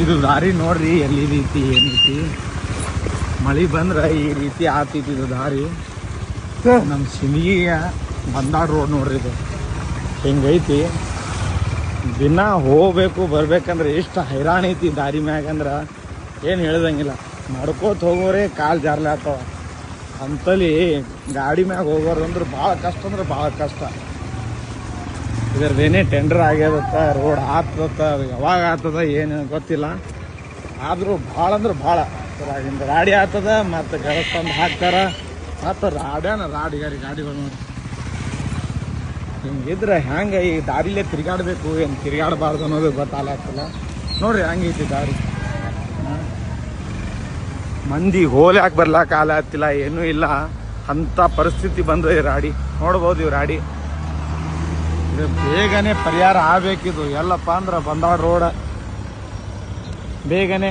ಇದು ದಾರಿ ನೋಡ್ರಿ ಎಲ್ಲಿ ರೀತಿ ಏನೈತಿ. ಮಳೆ ಬಂದ್ರೆ ಈ ರೀತಿ ಆತೈತಿ ಇದು ದಾರಿ. ನಮ್ಮ ಸಿಂದಗಿಯ ಬಂದಾಡ್ ರೋಡ್ ನೋಡ್ರಿ ಇದು ಹಿಂಗೈತಿ. ದಿನ ಹೋಗ್ಬೇಕು ಬರ್ಬೇಕಂದ್ರೆ ಎಷ್ಟು ಹೈರಾಣ ಐತಿ ದಾರಿ ಮ್ಯಾಗ ಅಂದ್ರೆ ಏನು ಹೇಳ್ದಂಗಿಲ್ಲ. ನಡ್ಕೋತ ಹೋಗೋರೆ ಕಾಲು ಜಾರ್ಲೆ ಆಗ್ತಾವ. ಅಂತಲ್ಲಿ ಗಾಡಿ ಮ್ಯಾಗ ಹೋಗೋರು ಅಂದ್ರೆ ಭಾಳ ಕಷ್ಟ ಅಂದ್ರೆ ಭಾಳ ಕಷ್ಟ. ಇದರದೇನೇ ಟೆಂಡರ್ ಆಗ್ಯದತ್ತ, ರೋಡ್ ಆಗ್ತದತ್ತ, ಅದು ಯಾವಾಗ ಆಗ್ತದ ಏನು ಗೊತ್ತಿಲ್ಲ. ಆದರೂ ಭಾಳ ಅಂದ್ರೆ ಭಾಳ ಹಿಂದ ಗಾಡಿ ಆಗ್ತದ ಮತ್ತು ಕೆಲಸ ತಂದು ಹಾಕ್ತಾರ. ಮತ್ತು ಗಾಡಿಗಳು ನೋಡಿ ಹಿಂಗಿದ್ರೆ ಹೆಂಗೆ ಈ ದಾರಿಲೇ ತಿರುಗಾಡಬೇಕು ಏನು ತಿರುಗಾಡಬಾರ್ದು ಅನ್ನೋದು ಗೊತ್ತಾಗ್ತಿಲ್ಲ. ನೋಡ್ರಿ ಹೆಂಗೈತಿ ದಾರಿ. ಮಂದಿ ಹೋಲ್ಯಾಕೆ ಬರ್ಲಾಕ ಆಗ್ತಿಲ್ಲ, ಏನೂ ಇಲ್ಲ ಅಂಥ ಪರಿಸ್ಥಿತಿ ಬಂದು ಈ ರಾಡಿ ನೋಡ್ಬೋದು. ಇವು ರಾಡಿ ಇದು ಬೇಗನೆ ಪರಿಹಾರ ಆಗಬೇಕಿದು. ಎಲ್ಲಪ್ಪ ಅಂದ್ರೆ ಬಂದಾಡ ರೋಡ್ ಬೇಗನೆ